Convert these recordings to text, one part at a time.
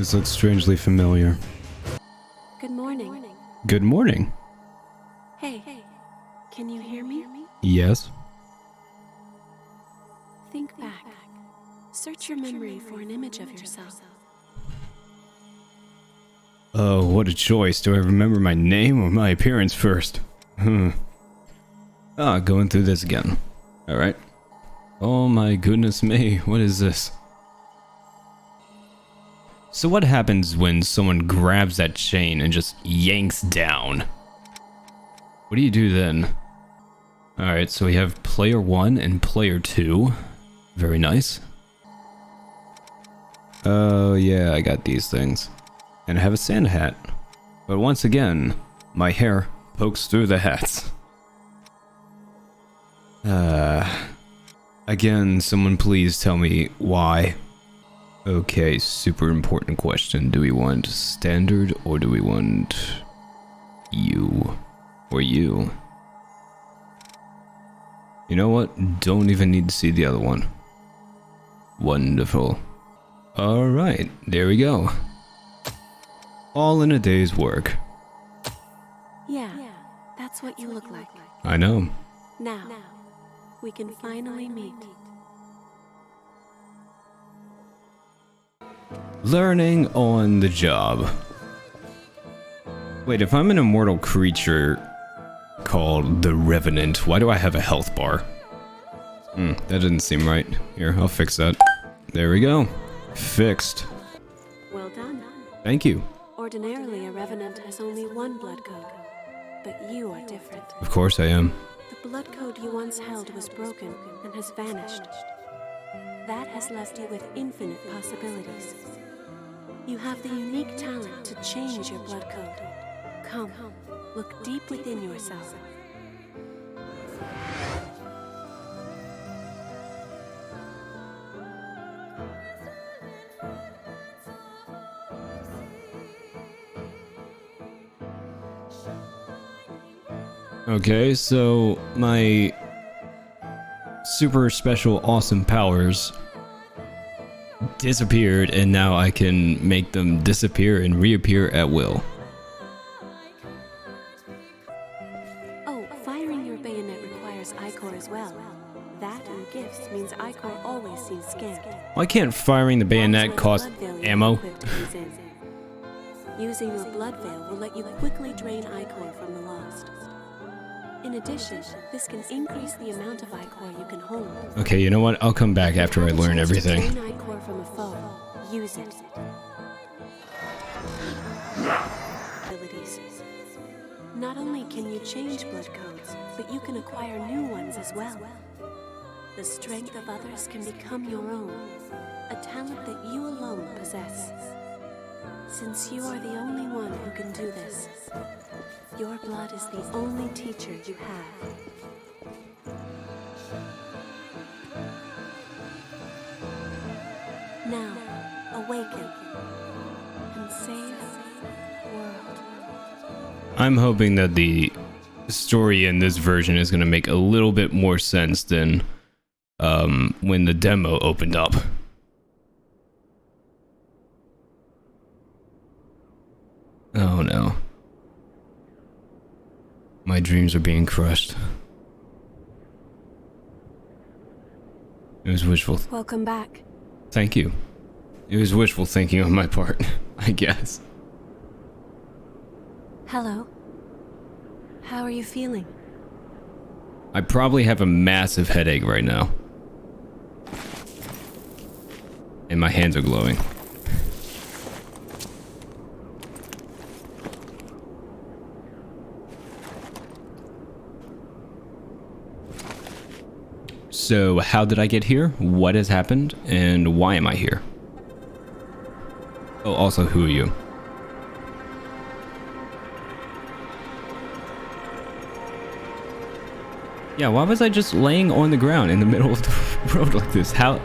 This looks strangely familiar. Good morning. Good morning. Hey, can you hear me? Yes. Think back. Search your memory for an image of yourself. Oh, what a choice. Do I remember my name or my appearance first? Going through this again. Alright. Oh my goodness me, what is this? So what happens when someone grabs that chain and just yanks down? What do you do then? Alright, so we have player 1 and player 2. Very nice. Oh yeah, I got these things. And I have a Santa hat. But once again, my hair pokes through the hats. Again, someone please tell me why. Okay, super important question. Do we want standard or do we want you? Or you? You know what? Don't even need to see the other one. Wonderful. Alright, there we go. All in a day's work. Yeah, that's what you look like. I know. Now, we can finally meet. Learning on the job. Wait, if I'm an immortal creature called the Revenant, why do I have a health bar? That doesn't seem right. Here, I'll fix that. There we go. Fixed. Well done. Thank you. Ordinarily, a Revenant has only one blood code, but you are different. Of course I am. The blood code you once held was broken and has vanished. That has left you with infinite possibilities. You have the unique talent to change your blood code. Come, look deep within yourself. Okay, so my super special awesome powers disappeared and now I can make them disappear and reappear at will. Oh, firing your bayonet requires Ichor as well. That and gifts means Ichor always seems scared. Why can't firing the bayonet cost ammo? Using your blood veil will let you quickly drain Ichor from the lost. In addition, this can increase the amount of Ichor you can hold. Okay, you know what? I'll come back after I learn everything. Drain Ichor from a foe. Use it. Abilities. Not only can you change blood codes, but you can acquire new ones as well. The strength of others can become your own, a talent that you alone possess. Since you are the only one who can do this, your blood is the only teacher you have. Now, awaken and save the world. I'm hoping that the story in this version is going to make a little bit more sense than when the demo opened up. Oh no. My dreams are being crushed. It was wishful. Welcome back. Thank you. It was wishful thinking on my part, I guess. Hello. How are you feeling? I probably have a massive headache right now. And my hands are glowing. So, how did I get here? What has happened? And why am I here? Oh, also, who are you? Yeah, why was I just laying on the ground in the middle of the road like this? How?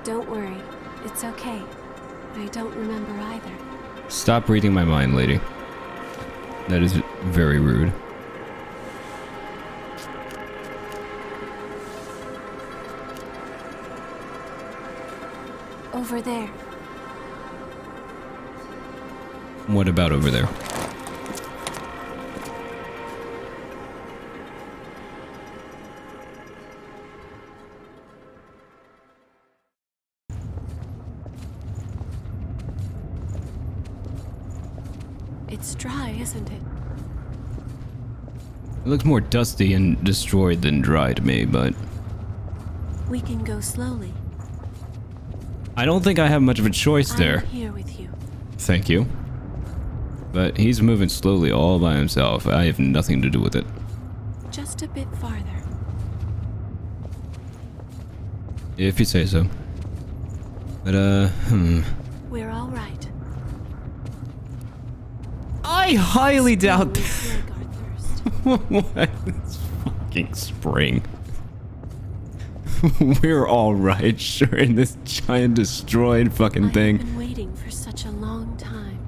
Don't worry. It's okay. I don't remember either. Stop reading my mind, lady. That is very rude. Over there. What about over there? It's dry, isn't it? It looks more dusty and destroyed than dry to me, but We can go slowly. I don't think I have much of a choice there. I'm here with you. Thank you. But he's moving slowly all by himself. I have nothing to do with it. Just a bit farther. If you say so. But, We're all right. I highly doubt We slake our thirst. what? It's fucking spring. We're all right, sure, in this giant destroyed fucking thing. I've been waiting for such a long time.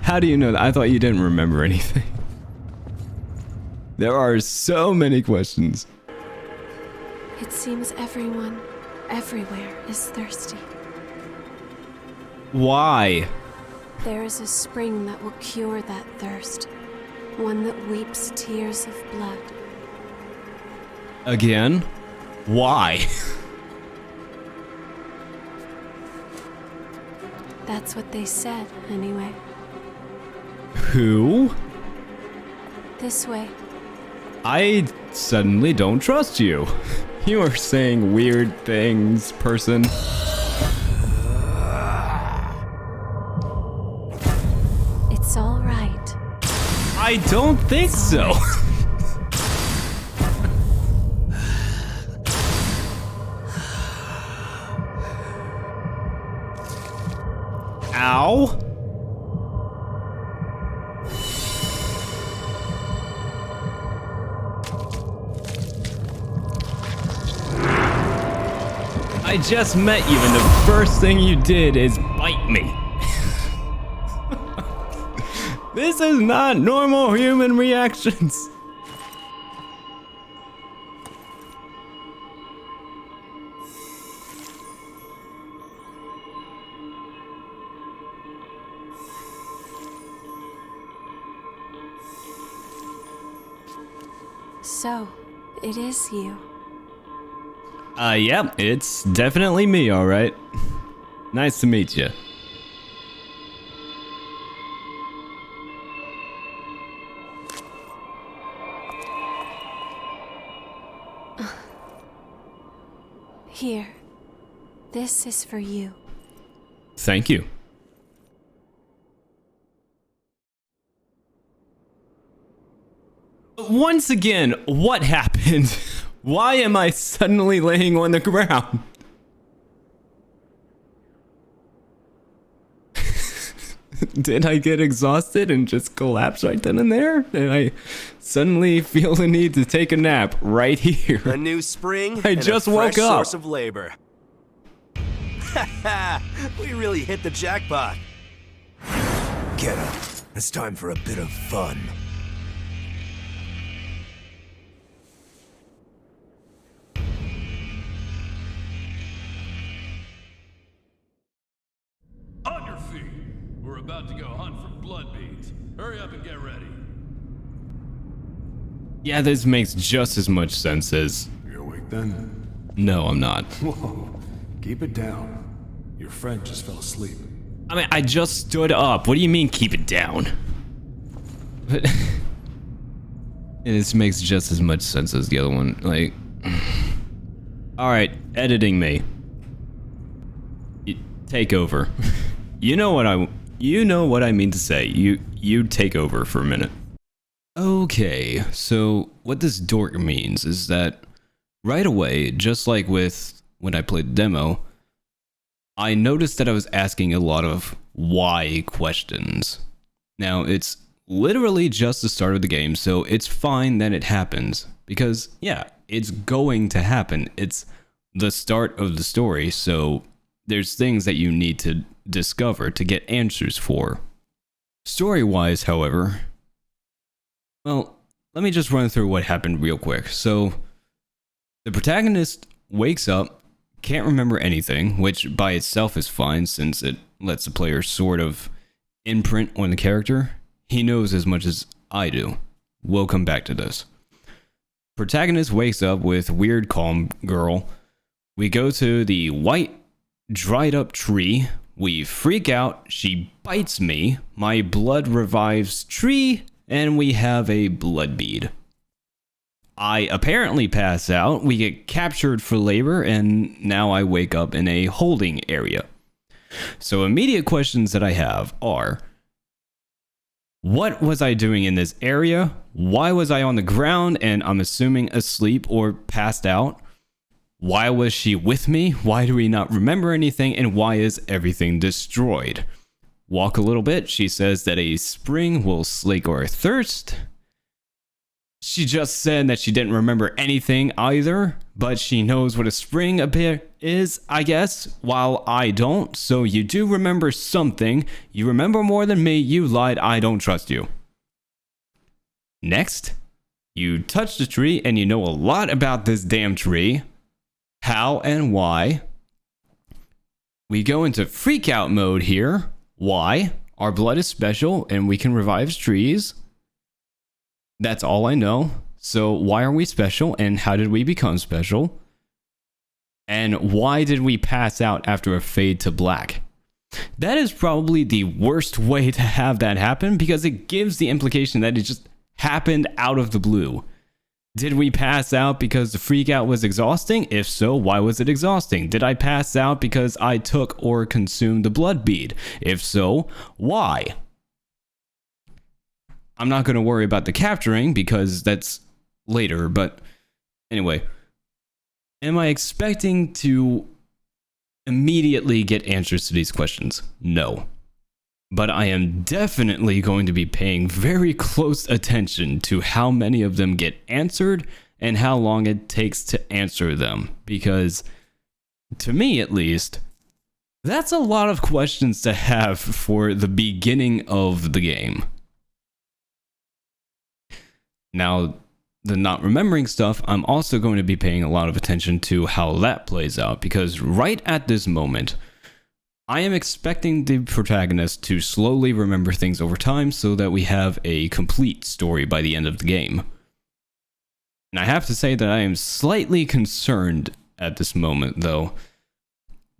How do you know that? I thought you didn't remember anything. There are so many questions. It seems everyone, everywhere, is thirsty. Why? There is a spring that will cure that thirst. One that weeps tears of blood. Again? Why? That's what they said, anyway. Who? This way. I suddenly don't trust you. You are saying weird things, person. It's all right. I don't think so. Ow. I just met you and the first thing you did is bite me. This is not normal human reactions. So, it is you. Yeah, it's definitely me, alright. Nice to meet you. Here. This is for you. Thank you. Once again, what happened? Why am I suddenly laying on the ground? Did I get exhausted and just collapse right then and there? Did I suddenly feel the need to take a nap right here? A new spring. I and just a fresh woke up. Source of labor. We really hit the jackpot. Get up. It's time for a bit of fun. On your feet. We're about to go hunt for blood beads. Hurry up and get ready. Yeah, this makes just as much sense as... You awake then? No, I'm not. Whoa. Keep it down. Your friend just fell asleep. I mean, I just stood up. What do you mean, keep it down? But... this makes just as much sense as the other one. Like... Alright, editing me. Take over. You know what I mean to say. You take over for a minute. Okay, so what this dork means is that right away, just like with when I played the demo, I noticed that I was asking a lot of why questions. Now, it's literally just the start of the game, so it's fine that it happens. Because, yeah, it's going to happen. It's the start of the story, so there's things that you need to discover to get answers for. Story-wise, however, well, let me just run through what happened real quick. So, the protagonist wakes up, Can't remember anything, which by itself is fine since it lets the player sort of imprint on the character. He knows as much as I do. We'll come back to this. Protagonist wakes up with weird calm girl. We go to the white dried up tree. We freak out. She bites me. My blood revives tree, and we have a blood bead. I apparently pass out. We get captured for labor, and now I wake up in a holding area. So immediate questions that I have are, what was I doing in this area? Why was I on the ground and I'm assuming asleep or passed out? Why was she with me? Why do we not remember anything? And why is everything destroyed? Walk a little bit. She says that a spring will slake our thirst. She just said that she didn't remember anything either, but she knows what a spring is, I guess, while I don't. So you do remember something. You remember more than me. You lied. I don't trust you. Next, you touch the tree and you know a lot about this damn tree. How and why. We go into freak out mode here. Why? Our blood is special and we can revive trees. That's all I know. So why are we special and how did we become special? And why did we pass out after a fade to black? That is probably the worst way to have that happen because it gives the implication that it just happened out of the blue. Did we pass out because the freak out was exhausting? If so, why was it exhausting? Did I pass out because I took or consumed the blood bead? If so, why? I'm not going to worry about the capturing because that's later, but anyway. Am I expecting to immediately get answers to these questions? No. But I am definitely going to be paying very close attention to how many of them get answered and how long it takes to answer them. Because, to me at least, that's a lot of questions to have for the beginning of the game. Now, the not remembering stuff, I'm also going to be paying a lot of attention to how that plays out, because right at this moment, I am expecting the protagonist to slowly remember things over time so that we have a complete story by the end of the game. And I have to say that I am slightly concerned at this moment, though.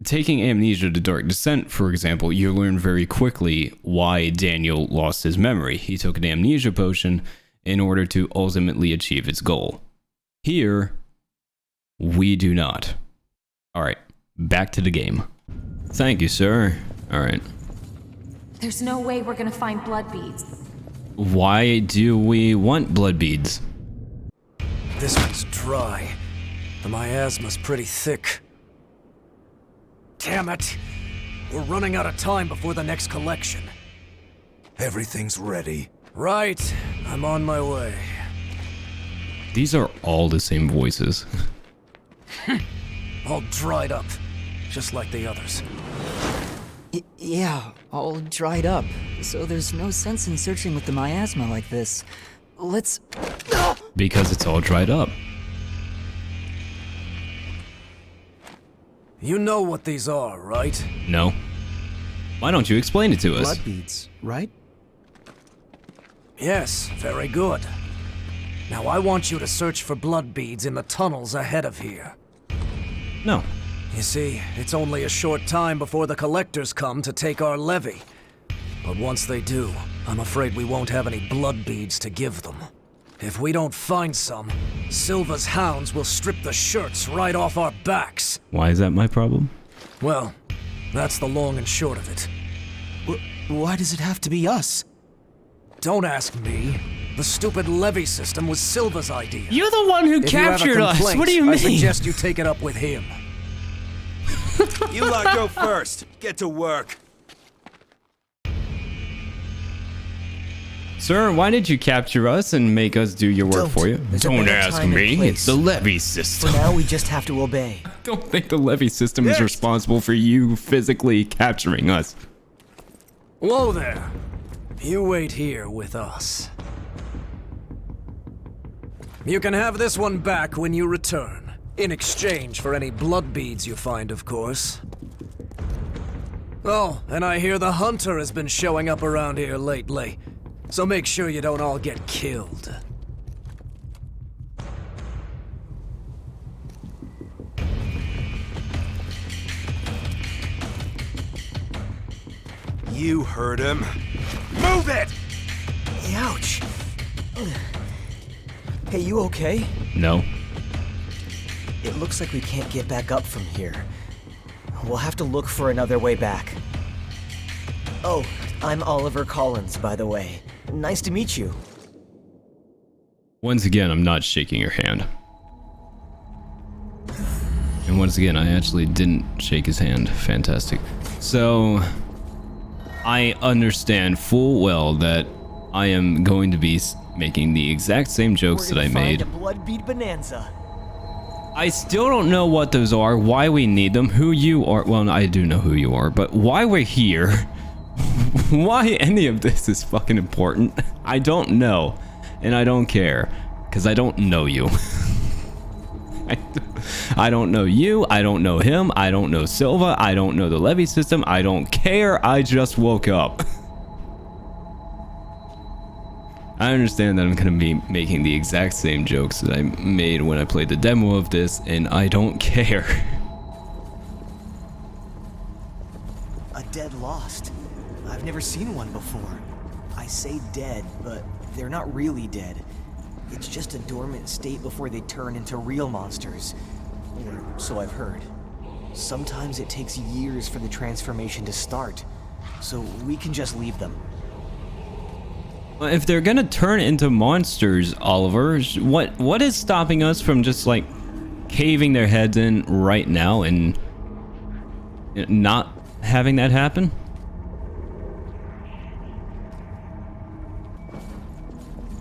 Taking Amnesia to Dark Descent, for example, you learn very quickly why Daniel lost his memory. He took an amnesia potion in order to ultimately achieve its goal. Here, we do not. Alright, back to the game. Thank you, sir. Alright. There's no way we're gonna find blood beads. Why do we want blood beads? This one's dry. The miasma's pretty thick. Damn it! We're running out of time before the next collection. Everything's ready. Right. I'm on my way. These are all the same voices. All dried up. Just like the others. Yeah, all dried up. So there's no sense in searching with the miasma like this. Let's... Because it's all dried up. You know what these are, right? No. Why don't you explain it to us? Blood beads, right? Yes, very good. Now I want you to search for blood beads in the tunnels ahead of here. No. You see, it's only a short time before the collectors come to take our levy. But once they do, I'm afraid we won't have any blood beads to give them. If we don't find some, Silva's hounds will strip the shirts right off our backs. Why is that my problem? Well, that's the long and short of it. Why does it have to be us? Don't ask me. The stupid levy system was Silva's idea. You're the one who If you have a captured us! complaint, What do you mean? I suggest you take it up with him. You lot go first. Get to work. Sir, why did you capture us and make us do your work for you? There's a Don't better ask time and me. place. It's the levy For system. now, we just have to obey. I don't think the levy system is Yes. responsible for you physically capturing us. Whoa there. You wait here with us. You can have this one back when you return. In exchange for any blood beads you find, of course. Oh, and I hear the Hunter has been showing up around here lately. So make sure you don't all get killed. You heard him. Move it! Ouch. Hey, you okay? No. It looks like we can't get back up from here. We'll have to look for another way back. Oh, I'm Oliver Collins, by the way. Nice to meet you. Once again, I'm not shaking your hand. And once again, I actually didn't shake his hand. Fantastic. So, I understand full well that I am going to be making the exact same jokes that I made. A blood bead bonanza. I still don't know what those are, why we need them, who you are. Well, I do know who you are, but why we're here, why any of this is fucking important, I don't know. And I don't care, because I don't know you. I don't know you, I don't know him, I don't know Silva, I don't know the levy system, I don't care, I just woke up. I understand that I'm gonna be making the exact same jokes that I made when I played the demo of this, and I don't care. A dead lost. I've never seen one before. I say dead, but they're not really dead. It's just a dormant state before they turn into real monsters. Or so I've heard. Sometimes it takes years for the transformation to start, so we can just leave them. Well, if they're gonna turn into monsters, Oliver, what is stopping us from just like caving their heads in right now and not having that happen?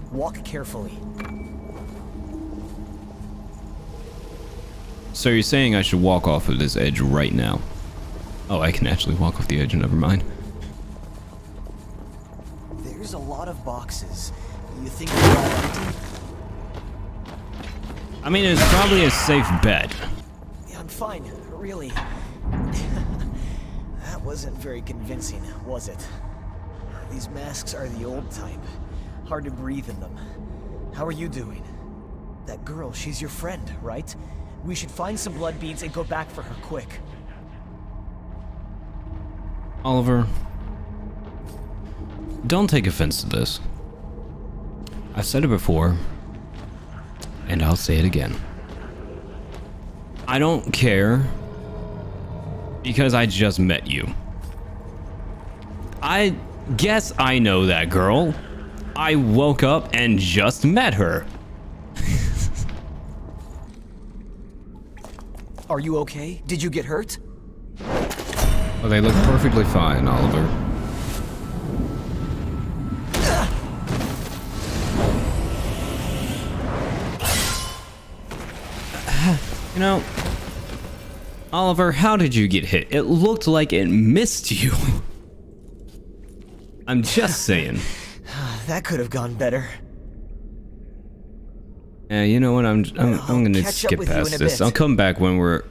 Walk carefully. So you're saying I should walk off of this edge right now? Oh, I can actually walk off the edge, never mind. There's a lot of boxes. You think they're all empty? I mean, it's probably a safe bet. Yeah, I'm fine, really. That wasn't very convincing, was it? These masks are the old type. Hard to breathe in them. How are you doing? That girl, she's your friend, right? We should find some blood beads and go back for her quick. Oliver, don't take offense to this. I've said it before, and I'll say it again. I don't care because I just met you. I guess I know that girl. I woke up and just met her. Are you okay? Did you get hurt? Oh, they look perfectly fine, Oliver. You know, Oliver, how did you get hit? It looked like it missed you. I'm just saying. That could have gone better. Yeah, you know what? I'm gonna catch up skip with you in past a this. bit. I'll come back when we're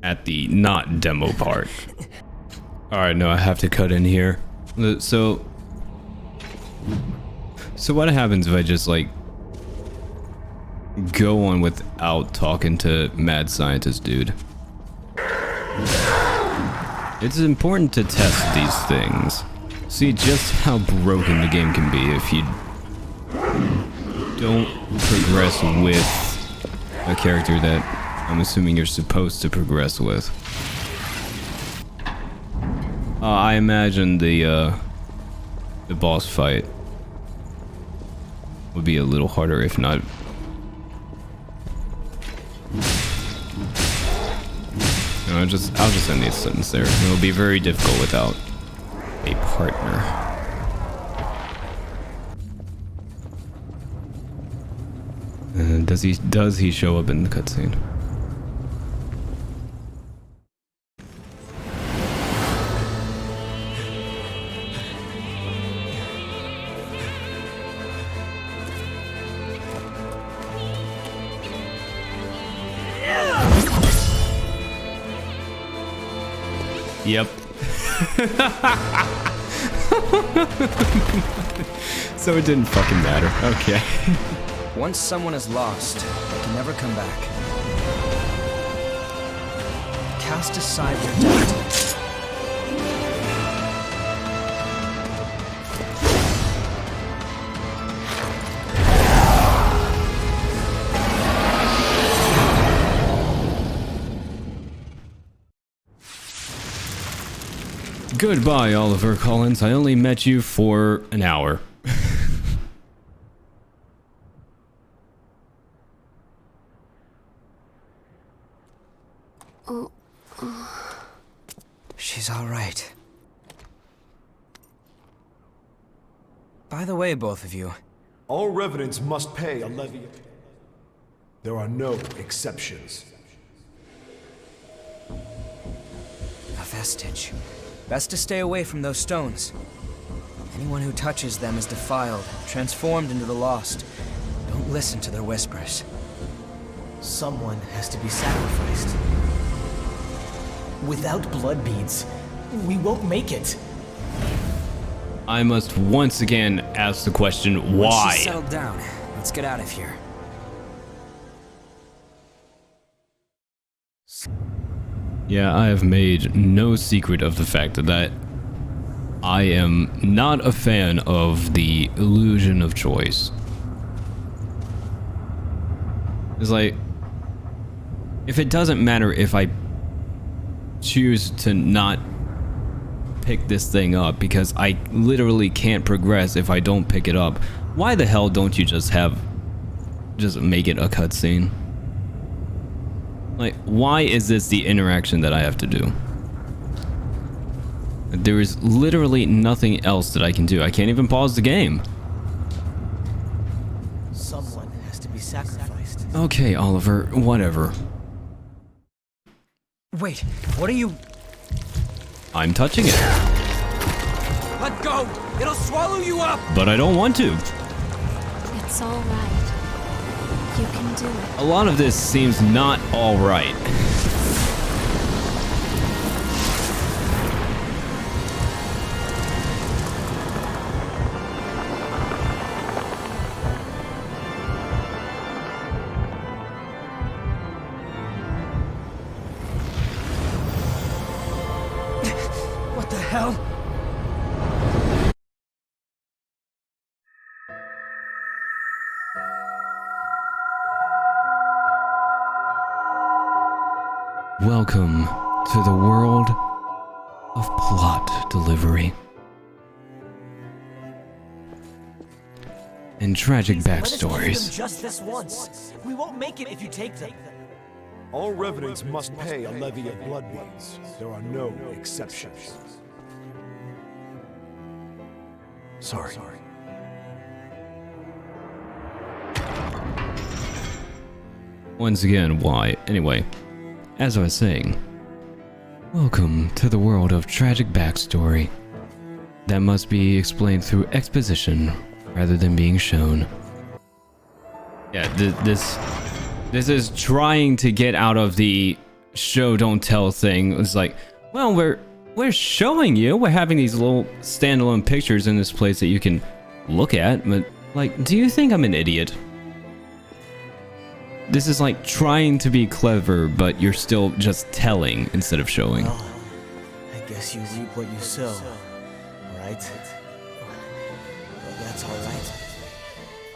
at the not demo part. All right, no, I have to cut in here. So what happens if I just like go on without talking to mad scientist dude? It's important to test these things. See just how broken the game can be if you don't progress with a character that I'm assuming you're supposed to progress with. I imagine the boss fight would be a little harder, if not. No, I'll just end this sentence there. It'll be very difficult without a partner. Does he show up in the cutscene? Yep. So it didn't fucking matter. Okay. Once someone is lost, they can never come back. Cast aside your doubt. Goodbye, Oliver Collins. I only met you for an hour. She's all right. By the way, both of you, All revenants must pay a levy. There are no exceptions. a vestige. Best to stay away from those stones. Anyone who touches them is defiled, transformed into the lost. Don't listen to their whispers. Someone has to be sacrificed. Without blood beads, we won't make it. I must once again ask the question, Once why? she's settled down, let's get out of here. Yeah, I have made no secret of the fact that I am not a fan of the illusion of choice. It's like, if it doesn't matter if I choose to not pick this thing up because I literally can't progress if I don't pick it up, why the hell don't you just make it a cutscene? Like, why is this the interaction that I have to do? There is literally nothing else that I can do. I can't even pause the game. Someone has to be sacrificed. Okay, Oliver, whatever. Wait, what are you... I'm touching it. Let go! It'll swallow you up! But I don't want to. It's all right. You can do it. A lot of this seems not all right. What the hell? Welcome to the world of plot delivery and tragic backstories. Just this once. We won't make it if you take them. All revenants must pay a levy of blood beads. There are no exceptions. Sorry. Once again, why? Anyway, as I was saying, welcome to the world of tragic backstory that must be explained through exposition rather than being shown. Yeah, this is trying to get out of the show don't tell thing. It's like, well, we're showing you. We're having these little standalone pictures in this place that you can look at, but like, do you think I'm an idiot? This is like trying to be clever, but you're still just telling instead of showing. Well, I guess you reap what you sow, right? But that's all right.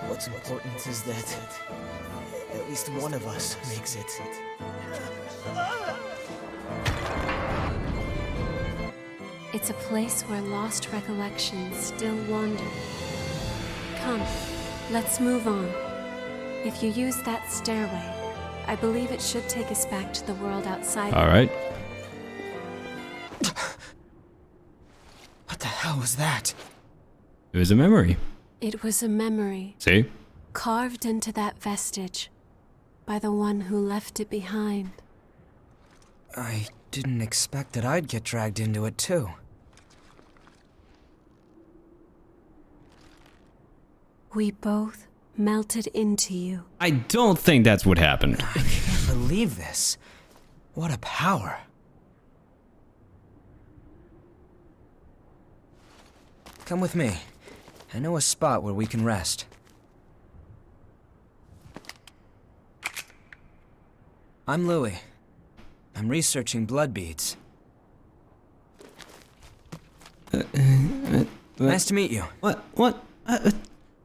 What's important is that at least one of us makes it. It's a place where lost recollections still wander. Come, let's move on. If you use that stairway, I believe it should take us back to the world outside. All right. What the hell was that? It was a memory. It was a memory See? carved into that vestige by the one who left it behind. I didn't expect that I'd get dragged into it too. We both melted into you. I don't think that's what happened. I can't believe this. What a power. Come with me. I know a spot where we can rest. I'm Louis. I'm researching blood beads. Nice to meet you. What?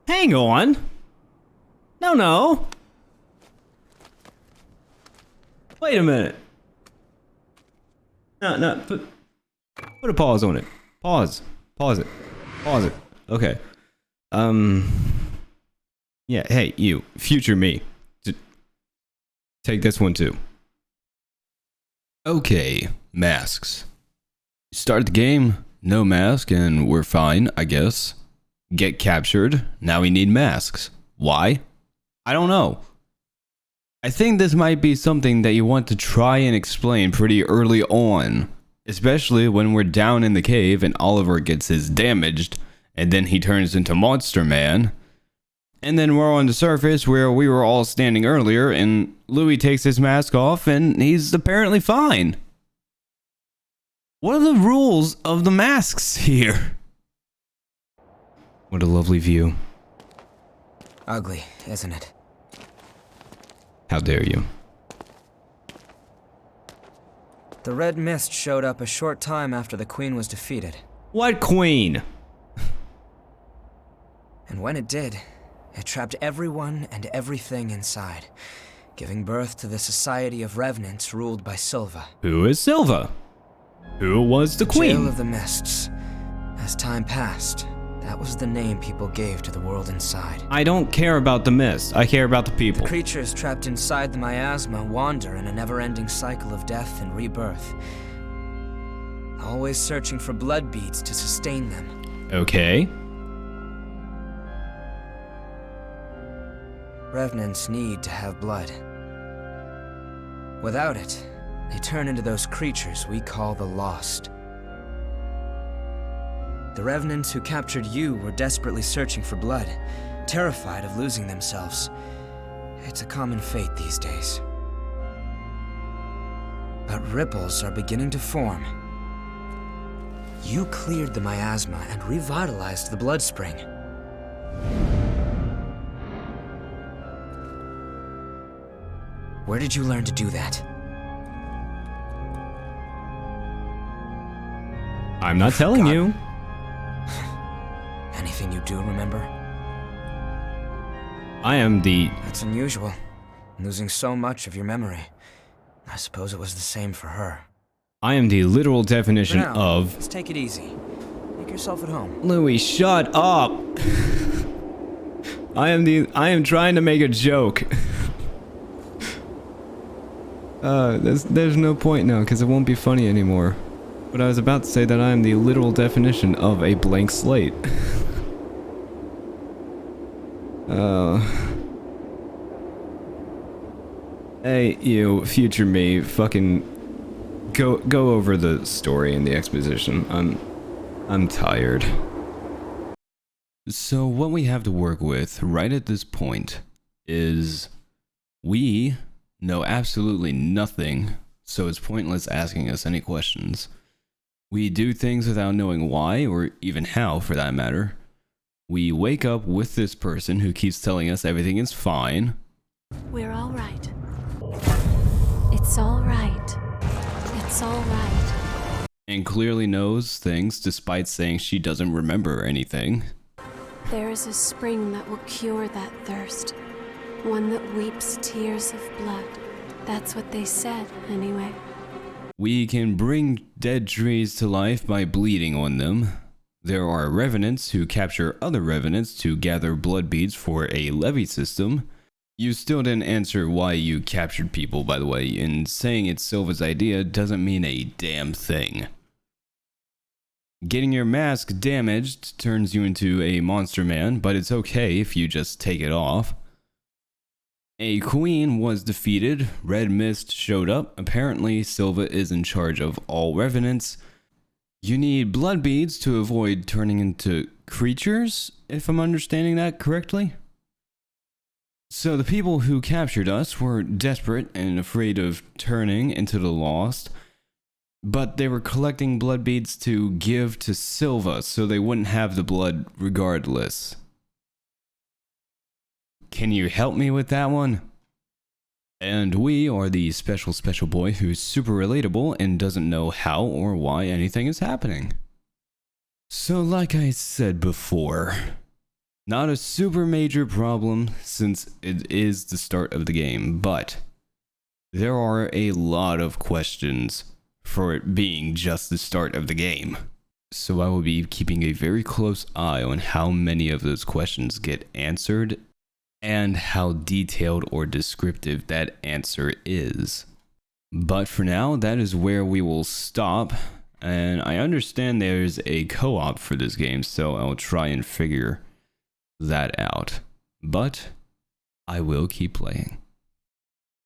Hang on. No. Wait a minute. No, put a pause on it. Pause it. Okay. Yeah, hey, you, future me. Take this one too. Okay, masks. Start the game, no mask, and we're fine, I guess. Get captured, now we need masks. Why? I don't know. I think this might be something that you want to try and explain pretty early on. Especially when we're down in the cave and Oliver gets his damaged, and then he turns into Monster Man. And then we're on the surface where we were all standing earlier, and Louis takes his mask off, and he's apparently fine. What are the rules of the masks here? What a lovely view. Ugly, isn't it? How dare you? The red mist showed up a short time after the Queen was defeated. What Queen? And when it did, it trapped everyone and everything inside, giving birth to the Society of Revenants ruled by Silva. Who is Silva? Who was the Queen? Jail of the Mists. As time passed, that was the name people gave to the world inside. I don't care about the mist. I care about the people. The creatures trapped inside the miasma wander in a never-ending cycle of death and rebirth, always searching for blood beads to sustain them. Okay. Revenants need to have blood. Without it, they turn into those creatures we call the Lost. The Revenants who captured you were desperately searching for blood, terrified of losing themselves. It's a common fate these days. But ripples are beginning to form. You cleared the miasma and revitalized the blood spring. Where did you learn to do that? I'm not telling you. Anything you do remember? I am the... That's unusual. Losing so much of your memory. I suppose it was the same for her. I am the literal definition For now, of... let's take it easy. Make yourself at home. Louis, shut up! I am trying to make a joke. There's no point now, because it won't be funny anymore. But I was about to say that I am the literal definition of a blank slate. Hey, you, future me, fucking go over the story and the exposition. I'm tired. So what we have to work with right at this point is we know absolutely nothing, so it's pointless asking us any questions. We do things without knowing why, or even how for that matter. We wake up with this person who keeps telling us everything is fine. We're all right. It's all right. It's all right. And clearly knows things despite saying she doesn't remember anything. There is a spring that will cure that thirst. One that weeps tears of blood. That's what they said, anyway. We can bring dead trees to life by bleeding on them. There are revenants who capture other revenants to gather blood beads for a levy system. You still didn't answer why you captured people, by the way, and saying it's Silva's idea doesn't mean a damn thing. Getting your mask damaged turns you into a monster man, but it's okay if you just take it off. A queen was defeated, red mist showed up, apparently Silva is in charge of all revenants. You need blood beads to avoid turning into creatures, if I'm understanding that correctly. So the people who captured us were desperate and afraid of turning into the Lost. But they were collecting blood beads to give to Silva so they wouldn't have the blood regardless. Can you help me with that one? And we are the special boy who's super relatable and doesn't know how or why anything is happening. So like I said before, not a super major problem since it is the start of the game, but there are a lot of questions for it being just the start of the game. So I will be keeping a very close eye on how many of those questions get answered and how detailed or descriptive that answer is. But for now, that is where we will stop. And I understand there's a co-op for this game, so I'll try and figure that out. But I will keep playing.